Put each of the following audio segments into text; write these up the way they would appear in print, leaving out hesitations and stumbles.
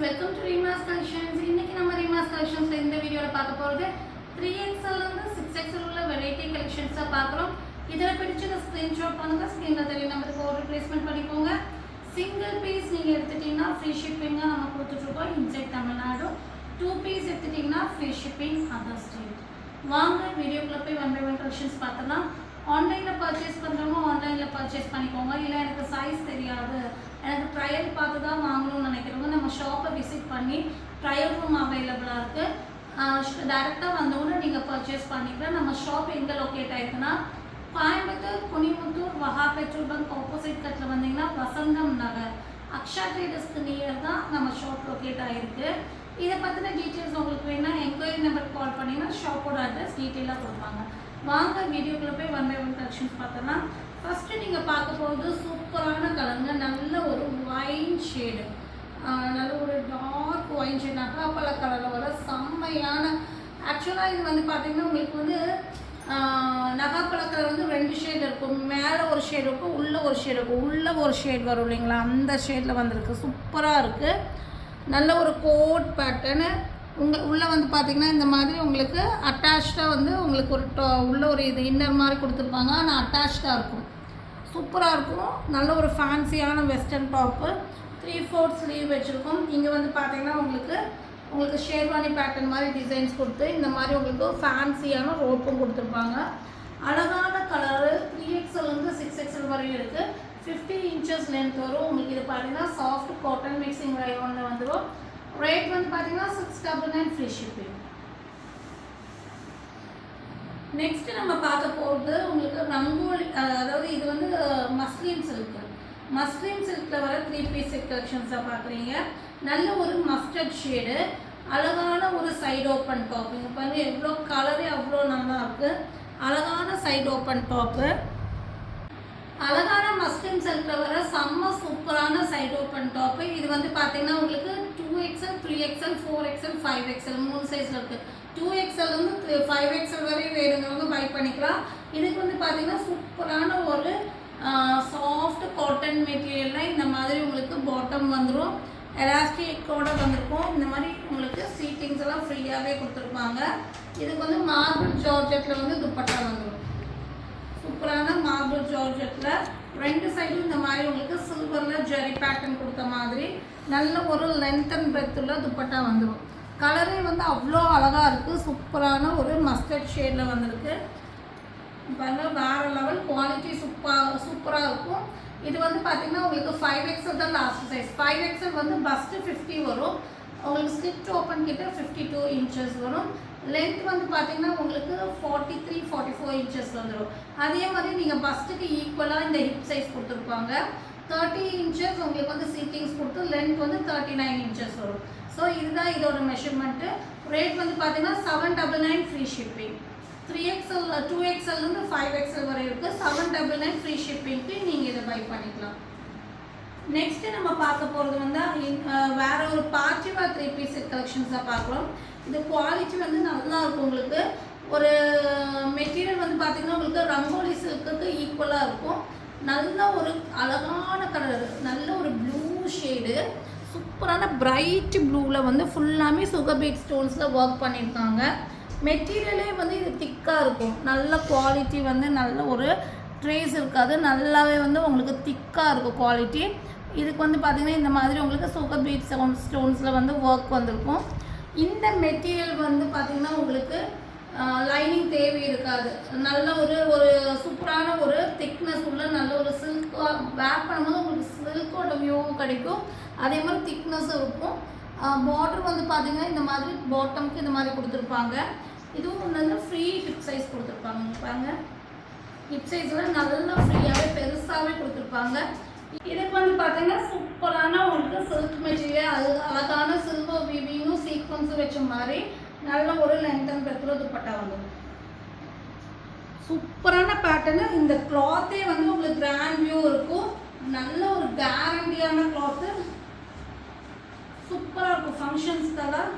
Welcome to ரீமாஸ் collections. இன்னைக்கு நம்ம ரீமாஸ் கலெக்ஷன்ஸ்ல இந்த வீடியோல பார்க்க போறது 3XL இருந்து 6XL உள்ள வெரைட்டி கலெக்ஷன்ஸா பார்க்குறோம். இதர பிடிச்சத ஸ்கிரீன்ஷாட் பண்ணுங்க. ஸ்கிரீன்ல தெரிய நம்பருக்கு ஆர்டர் பிளேஸ்மென்ட் பண்ணிக்கோங்க. சிங்கிள் பீஸ் நீங்க எடுத்துட்டீங்கன்னா ஃப்ரீ ஷிப்பிங் நம்ம கொடுத்துட்டு இருக்கோம் இன்சைட் தமிழ்நாடு. 2 பீஸ் எடுத்துட்டீங்கன்னா ஃப்ரீ ஷிப்பிங் அதர் ஸ்டேட். வாங்க வீடியோக்குள்ள போய் ஒன் பை ஒன் கலெக்ஷன்ஸ் பார்த்தலாம். ஆன்லைனில் பர்ச்சேஸ் பண்ணுறவங்க ஆன்லைனில் பர்ச்சேஸ் பண்ணிக்கோங்க. இல்லை எனக்கு சைஸ் தெரியாது, எனக்கு ட்ரையல் பார்த்து தான் வாங்கணும்னு நினைக்கிறவங்க நம்ம ஷாப்பை விசிட் பண்ணி ட்ரையல் ரூம் அவைலபிளாக இருக்குது. டேரெக்டாக வந்தவொடனே நீங்கள் பர்ச்சேஸ் பண்ணிக்கலாம். நம்ம ஷாப் எங்கே லொக்கேட் ஆகிருக்குன்னா கோயம்புத்தூர் குனிமுத்தூர் வஹா பெட்ரோல் பங்க் ஆப்போசிட் கட்டில் வந்தீங்கன்னா வசந்தம் நகர் அக்ஷா ட்ரேடர்ஸ்க்கு நியர் தான் நம்ம ஷாப் லொக்கேட் ஆகிருக்கு. இதை பற்றின டீட்டெயில்ஸ் உங்களுக்கு வேணுன்னா என்கொயரி நம்பருக்கு கால் பண்ணிங்கன்னா ஷாப்போட அட்ரஸ் டீட்டெயிலாக கொடுப்பாங்க. வாங்க வீடியோக்குள்ளே போய் ஒன் பை ஒன் கலெக்ஷன்ஸ் பார்த்தோன்னா ஃபஸ்ட்டு நீங்கள் பார்க்க போகிறது சூப்பரான கலருங்க. நல்ல ஒரு ஒயின் ஷேடு, நல்ல ஒரு டார்க் ஒயின் ஷேட் நகாப்பழ கலரில் வர செம்மையான. ஆக்சுவலாக இது வந்து பார்த்திங்கன்னா உங்களுக்கு வந்து நகாப்பழ கலர் வந்து 2 ஷேட் இருக்கும். மேலே ஒரு ஷேட் இருக்கும், உள்ளே ஒரு ஷேட் இருக்கும். உள்ளே ஒரு ஷேட் வரும் இல்லைங்களா, அந்த ஷேடில் வந்திருக்கு. சூப்பராக இருக்குது. நல்ல ஒரு கோட் பேட்டர்னு உள்ளே வந்து பார்த்திங்கன்னா இந்த மாதிரி உங்களுக்கு அட்டாச்சாக வந்து உங்களுக்கு ஒரு உள்ள ஒரு இது இன்னர் மாதிரி கொடுத்துருப்பாங்க. ஆனால் அட்டாச்சாக இருக்கும், சூப்பராக இருக்கும். நல்ல ஒரு ஃபேன்சியான வெஸ்டர்ன் டாப்பு 3/4 ஸ்லீவ் வச்சுருக்கோம். இங்கே வந்து பார்த்திங்கன்னா உங்களுக்கு ஷேர்வானி பேட்டர்ன் மாதிரி டிசைன்ஸ் கொடுத்து இந்த மாதிரி உங்களுக்கு ஃபேன்சியான ரோப்பும் கொடுத்துருப்பாங்க. அழகான கலரு 3XL வந்து 6XL வரையும் இருக்குது. 50 இன்ச்சஸ் லென்த் வரும். உங்களுக்கு இது பார்த்தீங்கன்னா சாஃப்ட் காட்டன் மிக்சிங் ரயோனில் வந்துடும். ரேட் வந்து பார்த்தீங்கன்னா 699 ஃப்ரீ ஷிப்பிங். நெக்ஸ்ட் நம்ம பார்க்க போகிறது உங்களுக்கு ரங்கோலி, அதாவது இது வந்து மஸ்லின் சில்க்கு. மஸ்லின் சில்கில் வர 3 பீஸ் செட் கலெக்ஷன்ஸாக பார்க்குறீங்க. நல்ல ஒரு மஸ்டர்ட் ஷேடு, அழகான ஒரு சைடு ஓப்பன் டாப். இங்கே பாருங்கள் எவ்வளோ கலரே அவ்வளோ நல்லா இருக்குது. அழகான சைடு ஓப்பன் டாப்பு, அழகான மஸ்லின் சில்கில் வர செம்ம சூப்பரான சைடு ஓப்பன் டாப்பு. இது வந்து பார்த்தீங்கன்னா உங்களுக்கு 2XL 3XL 4XL 5XL 3 சைஸில் இருக்குது. 2XL வந்து 5XL வரை வேணுங்கிறவங்க பை பண்ணிக்கலாம். இதுக்கு வந்து பார்த்தீங்கன்னா சூப்பரான ஒரு சாஃப்ட் காட்டன் மெட்டீரியலில் இந்த மாதிரி உங்களுக்கு பாட்டம் வந்துடும். எலாஸ்டிக்கோடு வந்திருக்கும். இந்த மாதிரி உங்களுக்கு சீட்டிங்ஸ் எல்லாம் ஃப்ரீயாகவே கொடுத்துருப்பாங்க. இதுக்கு வந்து மார்பிள் ஜார்ஜெட்டில் வந்து துப்பட்டா வந்துடும். சூப்பரான மார்பிள் ஜார்ஜெட்டில் 2 சைடும் இந்த மாதிரி உங்களுக்கு சில்வரில் ஜெரி பேட்டர்ன் கொடுத்த மாதிரி நல்ல ஒரு லென்த் அண்ட் பிரெத்துள்ள துப்பட்டா வந்துடும். கலரே வந்து அவ்வளோ அழகாக இருக்குது. சூப்பரான ஒரு மஸ்டர்ட் ஷேடில் வந்திருக்கு. பாருங்கள் வேறு லெவல் குவாலிட்டி சூப்பராக இருக்கும். இது வந்து பார்த்திங்கன்னா உங்களுக்கு 5XL தான் லாஸ்ட் சைஸ். 5XL வந்து பஸ்ட்டு 50 வரும். உங்களுக்கு ஸ்லிப் ஓப்பன் கிட்ட 52 இன்ச்சஸ் வரும். லென்த் வந்து பார்த்திங்கன்னா உங்களுக்கு 43-44 இன்ச்சஸ் வந்துடும். அதே மாதிரி நீங்கள் பஸ்ட்டுக்கு ஈக்குவலாக இந்த ஹிப் சைஸ் கொடுத்துருப்பாங்க. 30 இன்ச்சஸ் உங்களுக்கு வந்து சீட்டிங்ஸ் கொடுத்து லென்த் வந்து 39 இன்ச்சஸ் வரும். ஸோ இதுதான் இதோட மெஷர்மெண்ட்டு. ரேட் வந்து பார்த்திங்கன்னா 799 ஃப்ரீ ஷிப்பிங். 3XL 2XLலேருந்து 5XL வரை இருக்குது. 799 ஃப்ரீ ஷிப்பிங்க்கு நீங்கள் இதை பை பண்ணிக்கலாம். நெக்ஸ்ட்டு நம்ம பார்க்க போகிறது வந்து வேறு ஒரு பார்ட்டிவா 3 பீஸ் செட் கலெக்ஷன்ஸாக பார்க்குறோம். இது குவாலிட்டி வந்து நல்லா இருக்கும். உங்களுக்கு ஒரு மெட்டீரியல் வந்து பார்த்திங்கன்னா உங்களுக்கு ரங்கோலி சில்க்குக்கு ஈக்குவலாக இருக்கும். நல்ல ஒரு அழகான கலர், நல்ல ஒரு ப்ளூ ஷேடு, சூப்பரான பிரைட் ப்ளூவில் வந்து ஃபுல்லாமே சுகர் பீட் ஸ்டோன்ஸில் ஒர்க் பண்ணியிருக்காங்க. மெட்டீரியலே வந்து இது திக்காக இருக்கும். நல்ல குவாலிட்டி வந்து நல்ல ஒரு ட்ரேஸ் இருக்காது. நல்லாவே வந்து உங்களுக்கு திக்காக இருக்கும் குவாலிட்டி. இதுக்கு வந்து பார்த்திங்கன்னா இந்த மாதிரி உங்களுக்கு சுகர் பீட் ஸ்டோன்ஸில் வந்து ஒர்க் வந்திருக்கும். இந்த மெட்டீரியல் வந்து பார்த்திங்கன்னா உங்களுக்கு லைனிங் தேவை இருக்காது. நல்ல ஒரு சூப்பரான ஒரு திக்னஸ் உள்ள நல்ல ஒரு சில்க் வேர் பண்ணும்போது உங்களுக்கு சில்கோட வியூவும் கிடைக்கும். அதே மாதிரி திக்னஸும் இருக்கும். பார்டர் வந்து பார்த்திங்கன்னா இந்த மாதிரி பாட்டமுக்கு இந்த மாதிரி கொடுத்துருப்பாங்க. இதுவும் வந்து ஃப்ரீ ஹிப் சைஸ் கொடுத்துருப்பாங்க. பாருங்கள் ஹிப் சைஸில் நல்லா ஃப்ரீயாகவே பெருசாகவே கொடுத்துருப்பாங்க. இதுக்கு வந்து பார்த்தீங்கன்னா சூப்பரான உங்களுக்கு சில்க் மெட்டீரியல், அழகான சில்வர் வீவிங்கும் சீக்வன்ஸும் வச்ச மாதிரி நல்ல ஒரு லென்த் அண்ட் பிரெத்தில் துப்பட்டா வந்துடும். சூப்பரான பேட்டர்னு. இந்த கிளாத்தே வந்து உங்களுக்கு கிராண்ட் வியூ இருக்கும். நல்ல ஒரு கேரண்டியான கிளாத்து, சூப்பராக இருக்கும். ஃபங்க்ஷன்ஸ்க்கெல்லாம்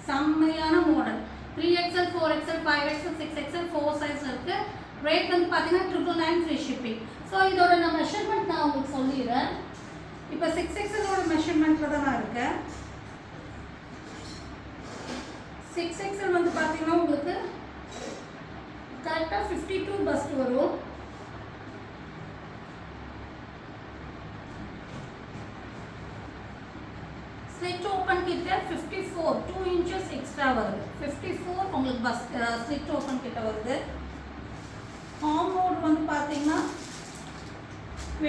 செம்மையான model. 3XL 4XL 5XL 6XL 4 size இருக்குது. ரேட் வந்து பார்த்தீங்கன்னா 999 ஃப்ரீ ஷிப்பிங். ஸோ இதோட நான் மெஷர்மெண்ட் நான் உங்களுக்கு சொல்லிடுறேன். இப்போ 6XL மெஷர்மெண்ட்டில் தான் நான் இருக்கேன். 6XL வந்து பார்த்தீங்கன்னா உங்களுக்கு கரெக்டாக 52 பஸ்ட் வரும். ஸ்லிட் ஓப்பன் கிட்ட 54 2 இன்ச்சஸ் எக்ஸ்ட்ரா வருது. 54 உங்களுக்கு ஸ்லிட் ஓப்பன் கிட்ட வருது. ஆர்ம் மோட் வந்து பார்த்தீங்கன்னா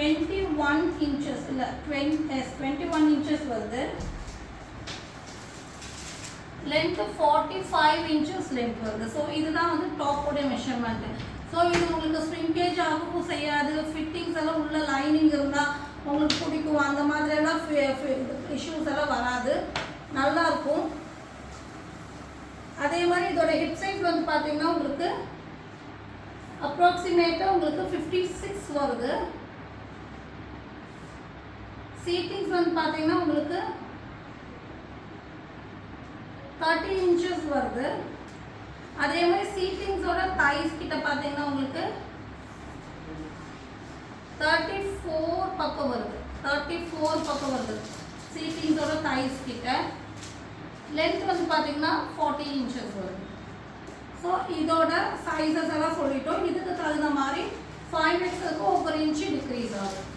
21 இன்ச்சஸ் இல்லை 21 இன்ச்சஸ் வருது. லென்த் 45 இன்ச்சஸ் லென்த் வருது. ஸோ இதுதான் வந்து டாப்போடைய மெஷர்மெண்ட்டு. ஸோ இது உங்களுக்கு ஸ்ப்ரிங்கேஜ் ஆகவும் செய்யாது. ஃபிட்டிங்ஸ் எல்லாம் உள்ள லைனிங் இருந்தால் உங்களுக்கு பிடிக்கும். அந்த மாதிரியெல்லாம் இஷ்யூஸ் எல்லாம் வராது, நல்லாயிருக்கும். அதே மாதிரி இதோட ஹிப் சைஸ் வந்து பார்த்தீங்கன்னா உங்களுக்கு அப்ராக்சிமேட்டாக உங்களுக்கு 56 வருது. சீட்டிங்ஸ் வந்து பார்த்தீங்கன்னா உங்களுக்கு 30 இன்ச்சஸ் வருது. அதே மாதிரி சீட்டிங்ஸோட தைஸ் கிட்ட பார்த்தீங்கன்னா உங்களுக்கு 34 பக்கம் வருது. 34 பக்கம் வருது சீட்டிங்ஸோட தைஸ் கிட்ட. லென்த் வந்து பார்த்தீங்கன்னா 40 இன்ச்சஸ் வருது. ஸோ இதோட சைஸஸ் எல்லாம் சொல்லிட்டோம். இதுக்கு தகுந்த மாதிரி 5XLக்கு 1 இன்ச்சு டிக்ரீஸ் ஆகும்.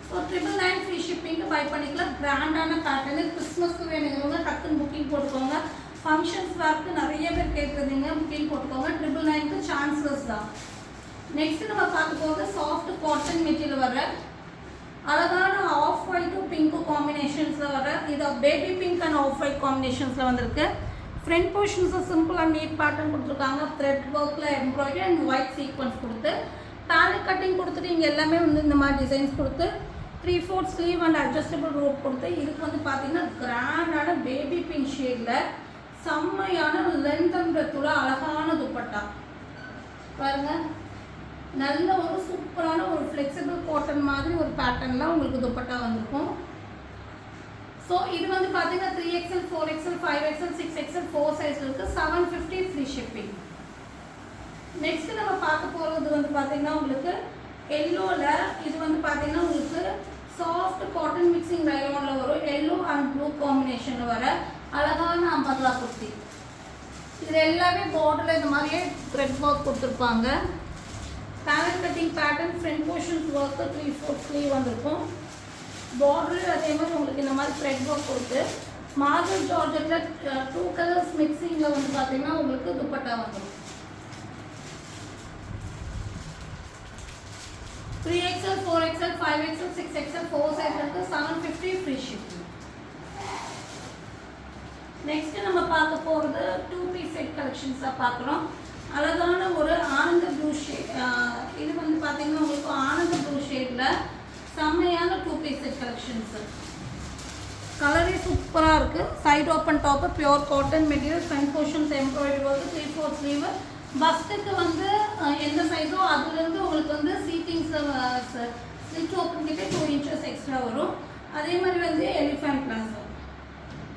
ஸோ 999 ஃப்ரீ ஷிப்பிங்க்கு பை பண்ணிக்கலாம். கிராண்டான பேட்டர்னு கிறிஸ்மஸ்க்கு வேணுங்கிறவங்க டக்குன்னு புக்கிங் போட்டுக்கோங்க. ஃபங்க்ஷன்ஸ் வேர்க்கு நிறைய பேர் கேட்குறீங்க, புக்கிங் போட்டுக்கோங்க. 999க்கு சான்ஸ்லெஸ் தான். நெக்ஸ்ட் நம்ம பார்க்க போகிறது சாஃப்ட் காட்டன் மெட்டீரியல் வர அழகான ஆஃப் ஒயிட்டும் பிங்க்கு காம்பினேஷன்ஸில் வர இது baby pink and off white காம்பினேஷன்ஸில் வந்திருக்கு. ஃப்ரண்ட் போர்ஷன்ஸை சிம்பிள் அண்ட் நீட் பேட்டர்ன் கொடுத்துருக்காங்க. த்ரெட் ஒர்க்கில் எம்ப்ராய்டரி அண்ட் ஒயிட் சீக்வன்ஸ் கொடுத்து பேனல் கட்டிங் கொடுத்துட்டு இங்கே எல்லாமே வந்து இந்த மாதிரி டிசைன்ஸ் கொடுத்து 3/4 ஸ்லீவ் அண்ட் அட்ஜஸ்டபிள் ரோப் கொடுத்து இதுக்கு வந்து பார்த்தீங்கன்னா கிராண்டான பேபி பிங்க் ஷேடில் செம்மையான லென்த் அண்ட் பிரெத்தோட அழகான துப்பட்டா பாருங்கள். நல்ல ஒரு சூப்பரான ஒரு ஃப்ளெக்சிபிள் காட்டன் மாதிரி ஒரு பேட்டர்னில் உங்களுக்கு துப்பட்டா வந்திருக்கும். ஸோ இது வந்து பார்த்தீங்கன்னா 3XL 4XL 5XL 6XL 4 சைஸில் இருக்குது. 750 ஃப்ரீ ஷிப்பிங். நெக்ஸ்ட் நம்ம பார்க்க போகிறது வந்து பார்த்தீங்கன்னா உங்களுக்கு எல்லோவில் இது வந்து பார்த்தீங்கன்னா உங்களுக்கு சாஃப்ட் காட்டன் மிக்சிங் ரயோனில் வரும். எல்லோ அண்ட் ப்ளூ காம்பினேஷனில் வர அழகான அம்பர்லா குர்த்தி. இது எல்லாமே பார்டரில் இந்த மாதிரியே த்ரெட் ஒர்க் கொடுத்துருப்பாங்க. Panel cutting pattern front portions work 3/4 sleeve வந்திருக்கும். பார்டரு அதே மாதிரி உங்களுக்கு இந்த மாதிரி த்ரெட் ஒர்க் கொடுத்து மார்பிள் ஜார்ஜெட்டில் 2 கலர்ஸ் மிக்சிங்கில் வந்து பார்த்தீங்கன்னா உங்களுக்கு துப்பட்டா வந்துடும். 3XL 4XL 5XL 6XL 4 size இருக்குது. 750 ஃப்ரீ ஷிப்பிங். நெக்ஸ்ட் நம்ம பார்க்க போகிறது 2 பீஸ் செட் கலெக்ஷன்ஸாக பார்க்குறோம். அழகான ஒரு ஆனந்த ப்ளூ ஷேட். இது வந்து பார்த்தீங்கன்னா உங்களுக்கு ஆனந்த ப்ளூ ஷேடில் செம்மையான 2 பீஸ் செட் கலெக்ஷன்ஸு. கலரே சூப்பராக இருக்குது. Side open top pure cotton material. Front portions embroidery work 3/4 sleeve. பஸ்ட்டுக்கு வந்து எந்த சைஸோ அதுலேருந்து உங்களுக்கு வந்து சீட்டிங்ஸில் ஸ்லிட் ஓப்பன் கிட்டே 2 இன்ச்சஸ் எக்ஸ்ட்ரா வரும். அதே மாதிரி வந்து எலிஃபண்ட் பிளாசோ.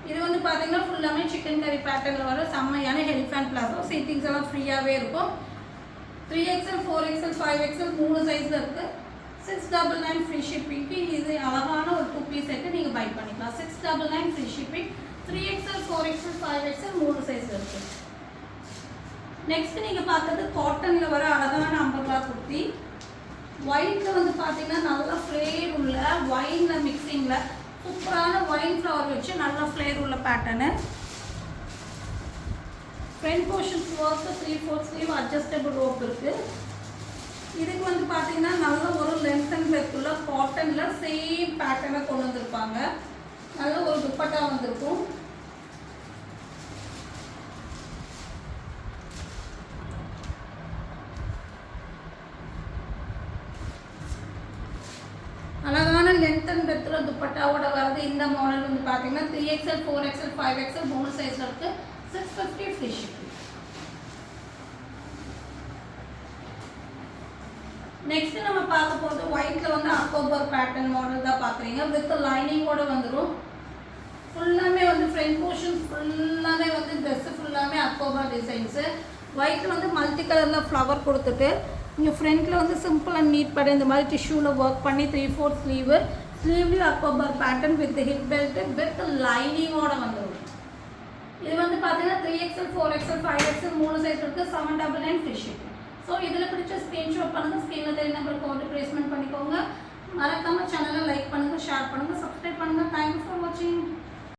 இது வந்து பார்த்தீங்கன்னா ஃபுல்லாமே சிக்கன் கறி பேட்டர்னில் வர செம்மையான எலிஃபண்ட் பிளாசோ. சீட்டிங்ஸ் எல்லாம் ஃப்ரீயாகவே இருக்கும். 3XL 4XL 5XL 3 சைஸில் இருக்குது. 699 ஃப்ரீ ஷிப்பிங்க்கு இது அழகான ஒரு 2 பீஸ் செட்டு நீங்கள் பை பண்ணிக்கலாம். 699 free shipping. 3XL 4XL 5XL 3 size இருக்குது. நெக்ஸ்ட் நீங்கள் பார்க்குறது காட்டனில் வர அழகான அம்பர்லா குர்த்தி. ஒயிட்டில் வந்து பார்த்தீங்கன்னா நல்லா ஃப்ளேர் உள்ள ஒயினில் மிக்சிங்கில் சூப்பரான ஒயின் ஃப்ளவர் வச்சு நல்லா ஃப்ளேர் உள்ள pattern. Front portions work 3/4 sleeve adjustable rope இருக்குது. இதுக்கு வந்து பார்த்தீங்கன்னா நல்ல ஒரு லென்த் அண்ட் பிரெத்துள்ள காட்டனில் சேம் பேட்டர்னை கொண்டு வந்திருப்பாங்க. நல்ல ஒரு துப்பட்டா வந்திருக்கும். அழகான லென்த் அண்ட் பிரெத்தில் துப்பட்டாவோட வருது. இந்த மாடல் வந்து பார்த்தீங்கன்னா 3XL 4XL 5XL 3 சைஸில் இருக்குது. 650 ஃப்ரீ ஷிப்பிங். நெக்ஸ்ட் நம்ம பார்க்க போகிறது ஒயிட்டில் வந்து அக்டோபர் பேட்டர்ன் மாடல் தான் பார்க்குறீங்க. வித் லைனிங்கோட வந்துடும். ஃபுல்லாமே வந்து ஃப்ரண்ட் போர்ஷன் ஃபுல்லாமே வந்து ட்ரெஸ்ஸு ஃபுல்லாமே அக்டோபர் டிசைன்ஸு. ஒயிட்டில் வந்து மல்டி கலரில் ஃப்ளவர் கொடுத்துட்டு இங்கே ஃப்ரண்ட்டில் வந்து சிம்பிள் அண்ட் நீட் படம் இந்த மாதிரி டிஷ்யூவில் ஒர்க் பண்ணி 3/4 ஸ்லீவு ஸ்லீவ்லி அக்கோபர் pattern with hip belt with லைனிங்கோட வந்துடும். இது வந்து பார்த்தீங்கன்னா 3XL 4XL 5XL 3 சைஸ் இருக்குது. 799 ஃப்ரீ ஷிப்பிங். ஸோ இதில் பிடிச்ச ஸ்க்ரீன்ஷாட் பண்ணுங்கள், ஸ்க்ரீனில் தெரிய நம்பருக்கு ஆர்டர் ப்ளேஸ்மெண்ட் பண்ணிக்கோங்க. மறக்காமல் சேனலை லைக் பண்ணுங்கள், ஷேர் பண்ணுங்கள், சப்ஸ்கிரைப் பண்ணுங்கள். தேங்க்யூ ஃபார் வாட்சிங்.